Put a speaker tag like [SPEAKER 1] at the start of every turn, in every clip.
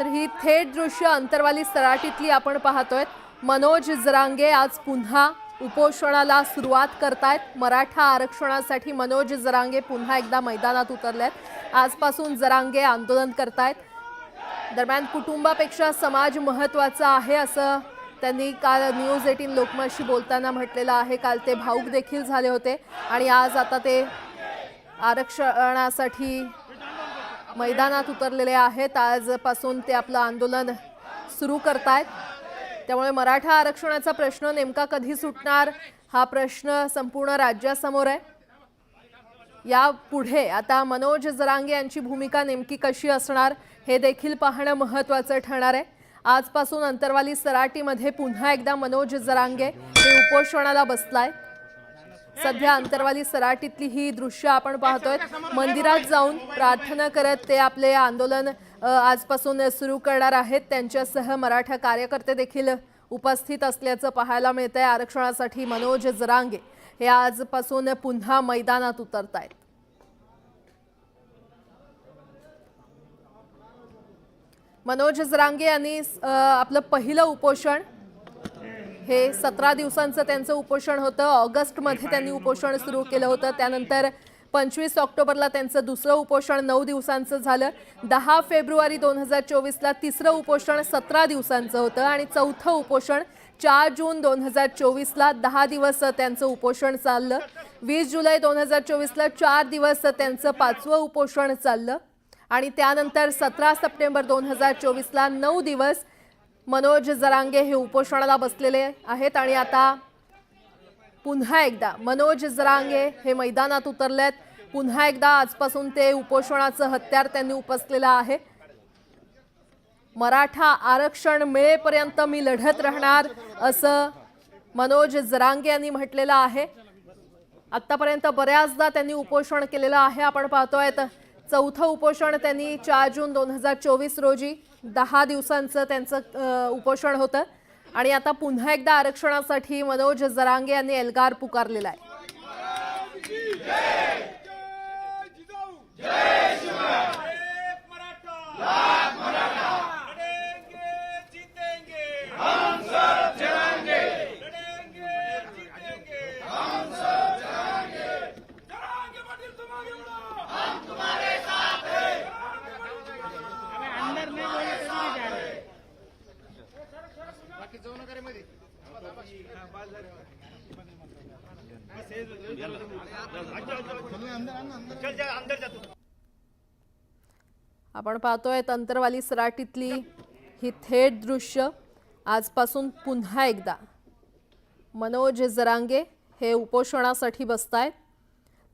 [SPEAKER 1] तर ही थेट दृश्य अंतरवाली सराटीतली आपण पाहतोय। मनोज जरांगे आज पुन्हा उपोषणाला सुरुवात करतायत। मराठा आरक्षणासाठी मनोज जरांगे पुन्हा एकदा मैदानात उतरलेत। आजपासून जरांगे आंदोलन करतायत। दरम्यान कुटुंबापेक्षा समाज महत्त्वाचा आहे असं त्यांनी काल न्यूज 18 लोकमतशी बोलताना म्हटलेलं आहे। काल ते भाऊक देखील झाले होते आणि आज आता ते आरक्षणासाठी मैदानात उतरलेले आहेत। आजपासून ते आपलं आंदोलन सुरू करतायत। त्यामुळे मराठा आरक्षणाचा प्रश्न नेमका कधी सुटणार हा प्रश्न संपूर्ण राज्यासमोर आहे। या पुढे आता मनोज जरांगे यांची भूमिका नेमकी कशी असणार हे देखील पाहणं महत्त्वाचं ठरणार आहे। आजपासून अंतरवाली सराटीमध्ये पुन्हा एकदा मनोज जरांगे हे उपोषणाला बसलाय। सध्या अंतरवाली सराटीतली ही दृश्य आपण पाहतोय। मंदिरात जाऊन प्रार्थना करत ते आपले आंदोलन आजपासून सुरू करणार आहेत। त्यांच्यासह मराठा कार्यकर्ते देखील उपस्थित असल्याचं पाहायला मिळतंय। आरक्षणासाठी मनोज जरांगे हे आजपासून पुन्हा मैदानात उतरतायत। मनोज जरांगे यांनी आपलं पहिलं उपोषण हे 17 दिवसांचं त्यांचं उपोषण होतं। ऑगस्टमध्ये त्यांनी उपोषण सुरू केलं होतं। त्यानंतर 25 ऑक्टोबरला त्यांचं दुसरं उपोषण 9 दिवसांचं झालं। 10 फेब्रुवारी 2024ला तिसरं उपोषण 17 दिवसांचं होतं आणि चौथं उपोषण 4 जून 2024ला 10 दिवस त्यांचं उपोषण चाललं। 20 जुलै 2024ला 4 दिवस त्यांचं पाचवं उपोषण चाललं आणि त्यानंतर 17 सप्टेंबर 2024ला 9 दिवस मनोज जरांगे हे उपोषणाला बसलेले आहेत। आणि आता पुन्हा एकदा मनोज जरांगे हे मैदानात उतरलेत। पुन्हा एकदा आजपासून ते उपोषणाचं हत्यार त्यांनी उपसलेलं आहे। मराठा आरक्षण मिळेपर्यंत मी लढत राहणार असं मनोज जरांगे यांनी म्हटलेलं आहे। आतापर्यंत बऱ्याचदा त्यांनी उपोषण केलेलं आहे। आपण पाहतोय चौथं उपोषण त्यांनी 4 जून 2024 रोजी 10 दिवसांचं त्यांचं उपोषण होतं आणि आता पुन्हा एकदा आरक्षणासाठी मनोज जरांगे यांनी एल्गार पुकारलेला आहे। आपण पाहतोय अंतरवाली सराटीतली ही थेट दृश्य। आजपासून पुन्हा एकदा मनोज जरांगे हे उपोषणासाठी बसतायत।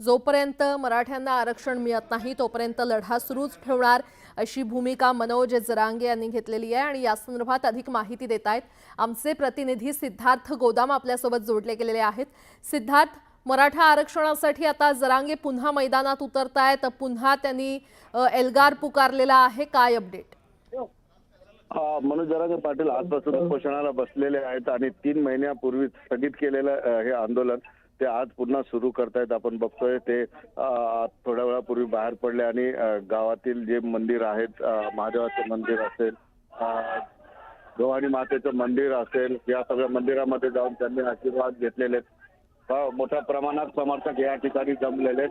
[SPEAKER 1] जोपर्यंत मराठ्यांना आरक्षण मिळत नाही तोपर्यंत लढा सुरूच ठेवणार अशी भूमिका मनोज जरांगे यांनी घेतलेली आहे। आणि या संदर्भात अधिक माहिती देत आहेत आमचे प्रतिनिधी सिद्धार्थ गोदाम आपल्यासोबत जोडले गेलेले आहेत। सिद्धार्थ, मराठा आरक्षणासाठी आता जरांगे पुन्हा मैदानात उतरतायत। पुन्हा त्यांनी एल्गार पुकारलेला आहे, काय अपडेट?
[SPEAKER 2] मनोज जरांगे पाटील आजपासून उपोषणाला बसलेले आहेत आणि 3 महिन्यापूर्वी स्थगित केलेलं हे आंदोलन ते आज पुन्हा सुरू करतायत। आपण बघतोय ते थोड्या वेळापूर्वी बाहेर पडले आणि गावातील जे मंदिर आहेत, महादेवाचं मंदिर असेल, भवानी मातेचं मंदिर असेल, या सगळ्या मंदिरामध्ये जाऊन त्यांनी आशीर्वाद घेतलेले। मोठ्या प्रमाणात समर्थक या ठिकाणी जमलेले।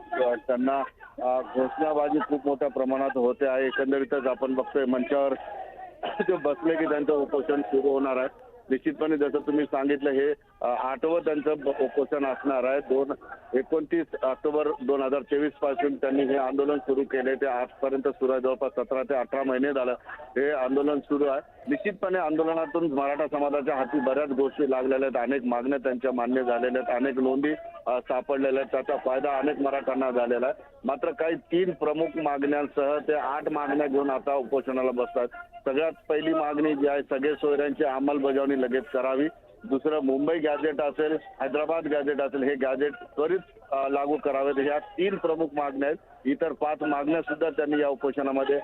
[SPEAKER 2] त्यांना घोषणाबाजी खूप मोठ्या प्रमाणात होते आहे। एकंदरीतच आपण बघतोय मंचावर ते बसले की त्यांचं उपोषण सुरू होणार आहे। निश्चितपणे जसं तुम्ही सांगितलं हे 8वं त्यांचं उपोषण असणार आहे। 29 ऑक्टोबर 2024 पासून त्यांनी हे आंदोलन सुरू केले ते आजपर्यंत सुरू आहे। जवळपास 17 ते 18 महिने झालं हे आंदोलन सुरू आहे। निश्चितपणे आंदोलनातून मराठा समाजाच्या हाती बऱ्याच गोष्टी लागलेल्या आहेत। अनेक मागण्या त्यांच्या मान्य झालेल्या आहेत, अनेक नोंदी सापडलेल्या आहेत, त्याचा फायदा अनेक मराठ्यांना झालेला आहे। मात्र काही 3 प्रमुख मागण्यांसह ते 8 मागण्या घेऊन आता उपोषणाला बसतात। सगळ्यात पहिली मागणी जी आहे, सगळे सोयऱ्यांची अंमलबजावणी लगेच करावी। दुसरं, मुंबई गॅझेट असेल, हैदराबाद गॅझेट असेल, हे गॅझेट त्वरित लागू करावेत। ह्या 3 प्रमुख मागण्या आहेत। इतर 5 मागण्या सुद्धा त्यांनी या उपोषणामध्ये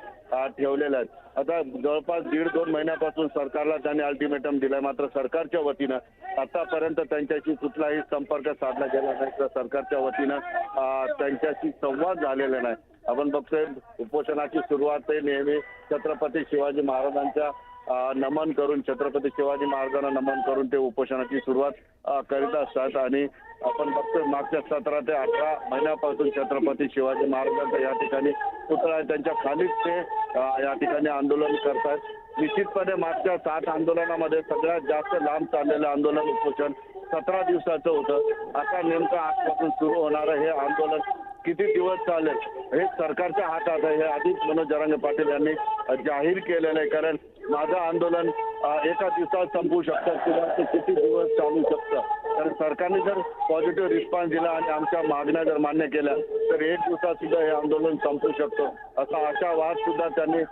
[SPEAKER 2] ठेवलेल्या आहेत। आता जवळपास 1.5-2 महिन्यापासून सरकारला त्यांनी अल्टिमेटम दिलाय, मात्र सरकारच्या वतीनं आतापर्यंत त्यांच्याशी कुठलाही संपर्क साधला गेला नाही, तर सरकारच्या वतीनं त्यांच्याशी संवाद झालेला नाही। आपण बघतोय उपोषणाची सुरुवात नेहमी छत्रपती शिवाजी महाराजांच्या नमन करून, छत्रपती शिवाजी महाराजांना नमन करून ते उपोषणाची सुरुवात करीत असतात। आणि आपण बघतोय मागच्या 17 ते 18 महिन्यापासून छत्रपती शिवाजी महाराजांचा या ठिकाणी पुतळा आहे, त्यांच्या खालीच ते या ठिकाणी आंदोलन करतात। निश्चितपणे मागच्या 7 आंदोलनामध्ये सगळ्यात जास्त लांब चाललेलं आंदोलन उपोषण 17 दिवसाचं होतं। आता नेमकं आजपासून सुरू होणारं हे आंदोलन किती दिवस चालेल हे सरकारच्या हातात आहे, हे आधीच मनोज जरांगे पाटील यांनी जाहीर केलेलं आहे। कारण माझं आंदोलन एका दिवसात संपू शकतं किंवा ते किती दिवस चालू शकतं, कारण सरकारने जर पॉझिटिव्ह रिस्पॉन्स दिला आणि आमच्या मागण्या जर मान्य केल्या तर 1 दिवसात सुद्धा हे आंदोलन संपू शकतो, असा आशावाद सुद्धा त्यांनी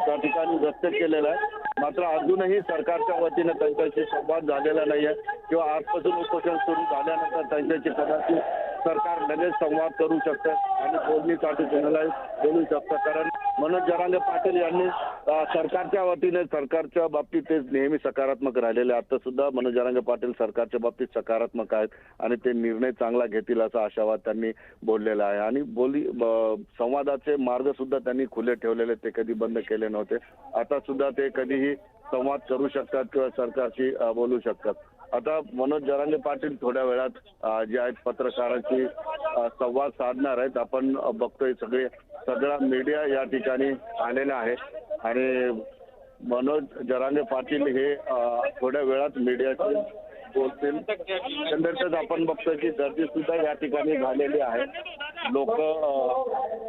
[SPEAKER 2] त्या ठिकाणी व्यक्त केलेला आहे। मात्र अजूनही सरकारच्या वतीने त्यांच्याशी संवाद झालेला नाहीये किंवा आजपासून उपोषण सुरू झाल्यानंतर त्यांच्याशी कदाचित सरकार लगेच संवाद करू शकतं आणि बोलणीसाठी कोणाला बोलू शकतं। कारण मनोज जरांगे पाटील यांनी सरकारच्या वतीने सरकारच्या बाबतीत ते नेहमी सकारात्मक राहिलेले, आता सुद्धा मनोज जरांगे पाटील सरकारच्या बाबतीत सकारात्मक आहेत आणि ते निर्णय चांगला घेतील असा आशावाद त्यांनी बोललेला आहे। आणि संवादाचे मार्ग सुद्धा त्यांनी खुले ठेवलेले, ते कधी बंद केले नव्हते। आता सुद्धा ते कधीही संवाद करू शकतात किंवा सरकारशी बोलू शकतात। आता मनोज जरांगे पाटील थोड्या वेळात जे आहेत पत्रकारांशी संवाद साधणार आहेत। आपण बघतोय सगळा मीडिया या ठिकाणी आलेला आहे आणि मनोज जरांगे पाटील हे थोड्या वेळात मीडियाशी बोलतील। एकंदरीतच आपण बघतोय की गर्दी सुद्धा या ठिकाणी झालेली आहे, लोक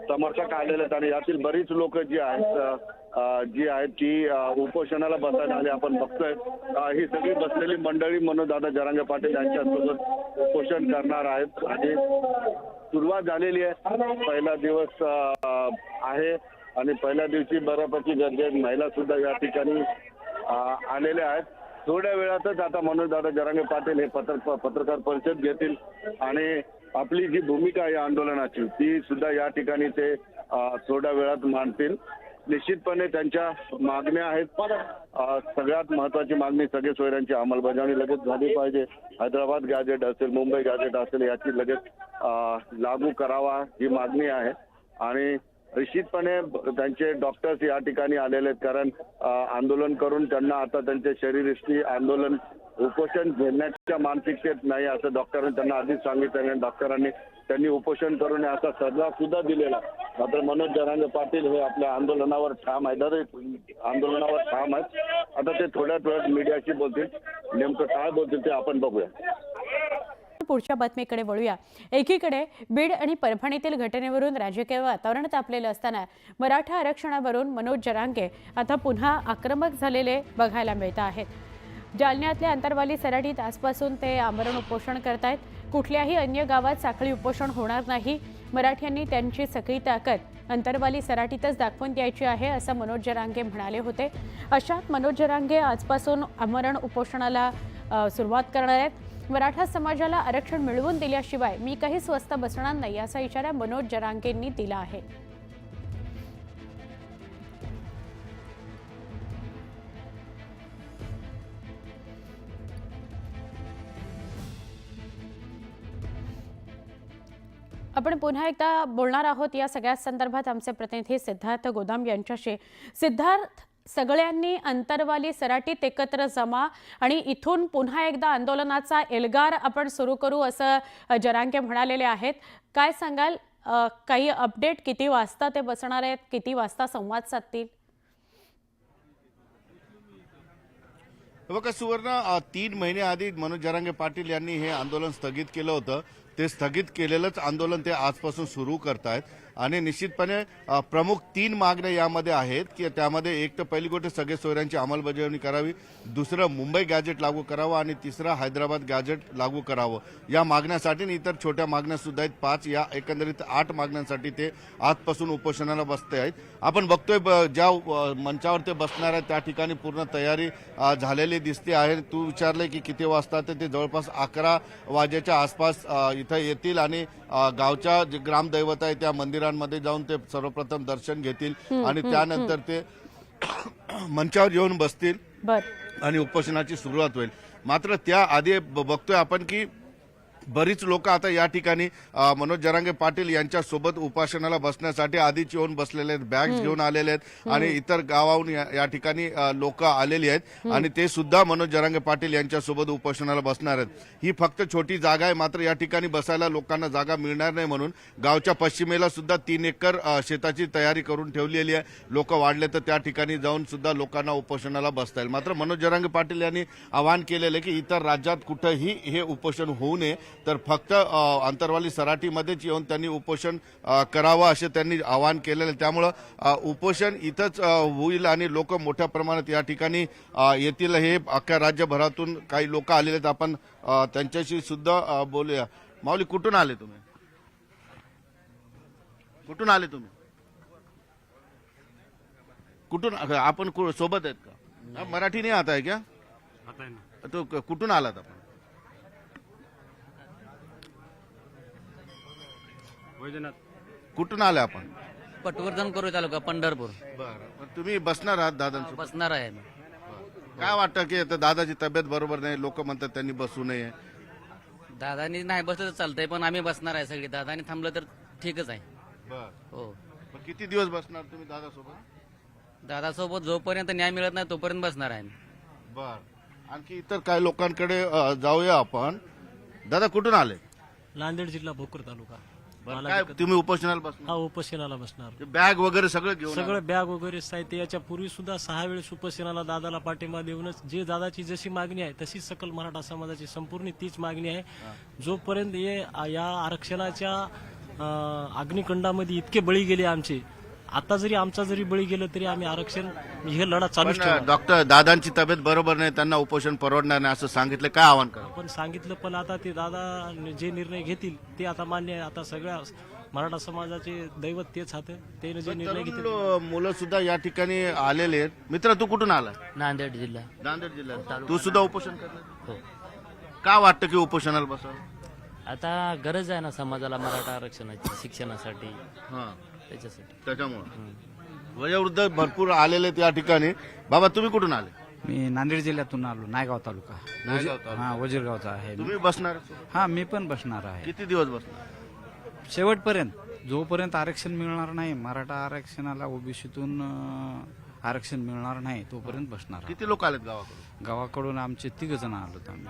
[SPEAKER 2] समर्थक आलेले आहेत आणि यातील बरीच लोक जी आहेत ती उपोषणाला बसायला आले। आपण बघतोय ही सगळी बसलेली मंडळी मनोज दादा जरांगे पाटील यांच्यासोबत उपोषण करणार आहेत आणि सुरुवात झालेली आहे। पहिला दिवस आहे आणि पहिल्या दिवशी बऱ्यापैकी गर्दी आहे, महिला सुद्धा या ठिकाणी आलेल्या आहेत। थोड्या वेळातच आता मनोज दादा जरांगे पाटील हे पत्रकार परिषद घेतील आणि आपली जी भूमिका आहे आंदोलनाची ती सुद्धा या ठिकाणी ते थोड्या वेळात मांडतील। निश्चितपणे त्यांच्या मागण्या आहेत, सगळ्यात महत्वाची मागणी सगळे सोयऱ्यांची अंमलबजावणी लगेच झाली पाहिजे। हैदराबाद गॅजेट असेल, मुंबई गॅजेट असेल याची लगेच लागू करावा ही मागणी आहे। आणि निश्चितपणे त्यांचे डॉक्टर्स या ठिकाणी आलेले आहेत, कारण आंदोलन करून त्यांना आता त्यांचे शरीरयष्टी आंदोलन उपोषण घेण्याच्या मानसिकतेत नाही असं डॉक्टरांनी त्यांना आधीच सांगितलं। डॉक्टरांनी त्यांनी उपोषण करू नये असा सल्ला सुद्धा दिलेला। मात्र मनोज जरांगे पाटील हे आपल्या आंदोलनावर ठाम आहेत, आता ते थोड्याच वेळात मीडियाशी बोलतील, नेमकं काय बोलतील ते आपण बघूया।
[SPEAKER 3] पुढच्या बातमीकडे वळूया। एकीकडे बीड आणि परभणीतील घटनेवरून राजकीय वातावरण तापलेलं असताना मराठा आरक्षणावरून मनोज जरांगे आता पुन्हा आक्रमक झालेले बघायला मिळत आहेत। जालन्यातल्या अंतरवाली सराटीत आजपासून ते आमरण उपोषण करतायत। कुठल्याही अन्य गावात साखळी उपोषण होणार नाही, मराठ्यांनी त्यांची सगळी ताकद अंतरवाली सराटीतच दाखवून द्यायची आहे असं मनोज जरांगे म्हणाले होते। अशात मनोज जरांगे आजपासून आमरण उपोषणाला सुरुवात करणार आहेत। मराठा समाजाला आरक्षण मिळवून दिल्याशिवाय मी काही स्वस्थ बसणार नाही असा इशारा मनोज जरांगेंनी दिला आहे। आपण पुन्हा एकदा बोलणार आहोत या सगळ्या संदर्भात आमचे प्रतिनिधी सिद्धार्थ गोदाम यांच्याशी। सिद्धार्थ, सगळ्यांनी अंतरवाली सराटीत एकत्र जमा आणि इथून पुन्हा एकदा आंदोलनाचा एल्गार आपण सुरू करू असं जरांगे म्हणालेले आहेत। काय सांगाल, काही अपडेट, किती वाजता ते बसणार आहेत, किती वाजता संवाद साधतील?
[SPEAKER 4] बघा सुवर्ण, 3 महिने आधी मनोज जरांगे पाटील यांनी हे आंदोलन स्थगित केलं होतं। ते स्थगित केलेलंच आंदोलन ते आजपासून सुरू करतायत आणि निश्चितपणे प्रमुख 3 मागण्या यामध्ये आहेत की त्यामध्ये एक तर पहिली गोष्ट सगळे सोयऱ्यांची अंमलबजावणी करावी, दुसरं मुंबई गॅजेट लागू करावं आणि तिसरं हैदराबाद गॅजेट लागू करावं। या मागण्यासाठी आणि इतर छोट्या मागण्या सुद्धा आहेत 5, या एकंदरीत 8 मागण्यांसाठी ते आजपासून उपोषणाला बसते आहेत। आपण बघतोय ज्या मंचावर ते बसणार आहेत त्या ठिकाणी पूर्ण तयारी झालेली दिसते आहे। तू विचारले की किती वाजता, तर ते जवळपास 11 वाजेच्या आसपास इथं येतील आणि गावच्या जे ग्रामदैवत आहे त्या मंदिरांमध्ये जाऊन ते सर्वप्रथम दर्शन घेतील आणि त्यानंतर ते मंचावर येऊन बसतील आणि उपोषणाची सुरुवात होईल। मात्र त्या आधी बघतोय आपण की बरीच लोक आता या ठिकाणी मनोज जरांगे पाटील यांच्या सोबत उपोषणाला बसण्यासाठी आधीच येऊन बसलेले आहेत, बॅग्स घेऊन आलेले आहेत आणि इतर गावाहून या ठिकाणी लोक आलेली आहेत आणि ते सुद्धा मनोज जरांगे पाटील यांच्या सोबत उपोषणाला बसणार आहेत. ही फक्त छोटी जागा आहे, मात्र या ठिकाणी बसायला लोकांना जागा मिळणार नाही म्हणून गावच्या पश्चिमेला सुद्धा 3 एकर शेताची तयारी करून ठेवलेली आहे. लोक वाढले तर त्या ठिकाणी जाऊन सुद्धा लोकांना उपोषणाला बसता येईल. मात्र मनोज जरांगे पाटील यांनी आवाहन केलेलं आहे की इतर राज्यात कुठंही हे उपोषण होऊ नये, तर फक्त अंतरवाली सराटीमध्येच येऊन त्यांनी उपोषण करावं असे त्यांनी आवाहन केलेलं आहे. त्यामुळं उपोषण इथंच होईल आणि लोक मोठ्या प्रमाणात या ठिकाणी येतील. हे अख्ख्या राज्यभरातून काही लोक आलेले आहेत, आपण त्यांच्याशी सुद्धा बोलूया. माऊली, कुठून आले तुम्ही? कुठून आले तुम्ही? कुठून आपण सोबत आहेत का? मराठी नाही आता है क्या? तो कुठून आलात आपण? कुठून आले आपण?
[SPEAKER 5] पटवर्धन करू तालुका पंढरपूर.
[SPEAKER 4] बरं, तुम्ही बसणार आहात दादांसोबत?
[SPEAKER 5] बसणार आहे.
[SPEAKER 4] काय वाटतं की आता दादाची तब्येत बरोबर नाही, लोक म्हणतात त्यांनी बसू नये?
[SPEAKER 5] दादानी नाही बसलं तर चालतंय, पण आम्ही बसणार आहे सगळी. दादानी थांबलं तर ठीकच आहे. हो,
[SPEAKER 4] किती दिवस बसणार तुम्ही दादासोबत?
[SPEAKER 5] दादासोबत जोपर्यंत न्याय मिळत नाही तोपर्यंत बसणार आहे.
[SPEAKER 4] बर, आणखी इतर काही लोकांकडे जाऊया आपण. दादा, कुठून आले?
[SPEAKER 6] नांदेड जिल्हा भोकर तालुका.
[SPEAKER 4] काय तुम्ही उपोषणाला बसणार?
[SPEAKER 6] हा, उपोषणाला बसणार.
[SPEAKER 4] बॅग वगैरे सगळं घेऊन आले?
[SPEAKER 6] सगळं बॅग वगैरे साहित्य. याच्या पूर्वी सुद्धा 6 वेळेस उपोषणाला दादाला पाठिंबा देऊनच जे दादाची जशी मागणी आहे तशी सकल मराठा समाजाची संपूर्ण तीच मागणी आहे. जोपर्यंत या आरक्षणाच्या अग्निकुंडामध्ये इतके बळी गेले आमचे, आता जरी आमचा बळी गेलं तरी आम्ही आरक्षण हे लढा चालूच ठेवू.
[SPEAKER 4] डॉक्टर दादांची तब्येत बरोबर नाही, त्यांना उपोषण परवडणार नाही असं सांगितलं. काय आव्हान करा?
[SPEAKER 6] आपण सांगितलं, पण आता ते दादा जे निर्णय घेतील ते आता मान्य आहे. आता सगळ्या मराठा समाजाचे दैवत तेच हात, ते जे निर्णय घेतील.
[SPEAKER 4] मुलं सुद्धा या ठिकाणी आलेले आहेत. मित्र, तू कुठून आला?
[SPEAKER 5] नांदेड जिल्हा.
[SPEAKER 4] नांदेड जिल्ह्यात. तू सुद्धा उपोषण करणार? हो. का वाटतं की उपोषणाला बसावं?
[SPEAKER 5] आता गरज आहे ना समाजाला मराठा आरक्षणाची, शिक्षणासाठी,
[SPEAKER 4] हा,
[SPEAKER 5] त्याच्यासाठी.
[SPEAKER 4] त्याच्यामुळे वयोवृद्ध भरपूर आलेले त्या ठिकाणी. बाबा, तुम्ही कुठून आले?
[SPEAKER 7] मी नांदेड जिल्ह्यातून आलो, नायगाव तालुका.
[SPEAKER 4] नायगाव तालुका.
[SPEAKER 7] हा, वजीरगावचा आहे.
[SPEAKER 4] तुम्ही बसणार?
[SPEAKER 7] हा, मी पण बसणार आहे
[SPEAKER 4] किती दिवस बसणार?
[SPEAKER 7] शेवटपर्यंत. जोपर्यंत आरक्षण मिळणार नाही, मराठा आरक्षणाला ओबीसीतून आरक्षण मिळणार नाही तोपर्यंत बसणार आहे.
[SPEAKER 4] किती लोक आलेत गावाकडून?
[SPEAKER 7] गावाकडून आमचे 3 जण आलो आम्ही.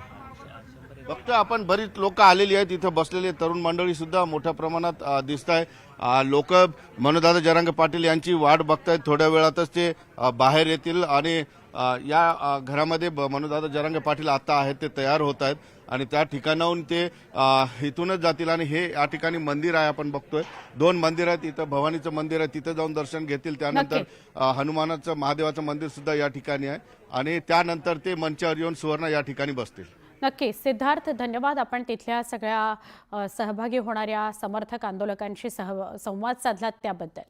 [SPEAKER 4] फक्त आपण बरीच लोक आलेली आहेत. इथं बसलेले तरुण मंडळी सुद्धा मोठ्या प्रमाणात दिसत आहे. लोक मनोजदादा जरांगे पाटील यांची वाट बघतायत. थोड्या वेळातच ते बाहेर येतील आणि या घरामध्ये मनोजदादा जरांगे पाटील आता आहेत ते तयार होत आहेत आणि त्या ठिकाणाहून ते इथूनच जातील. आणि हे या ठिकाणी मंदिर आहे, आपण बघतोय 2 मंदिर आहेत. इथं भवानीचं मंदिर आहे, तिथं जाऊन दर्शन घेतील. त्यानंतर हनुमानाचं, महादेवाचं मंदिर सुद्धा या ठिकाणी आहे आणि त्यानंतर ते मंचावर येऊन सुवर्ण या ठिकाणी बसतील.
[SPEAKER 3] नक्की सिद्धार्थ, धन्यवाद. आपण तिथल्या सगळ्या सहभागी होणाऱ्या समर्थक आंदोलकांशी संवाद साधलात त्याबद्दल.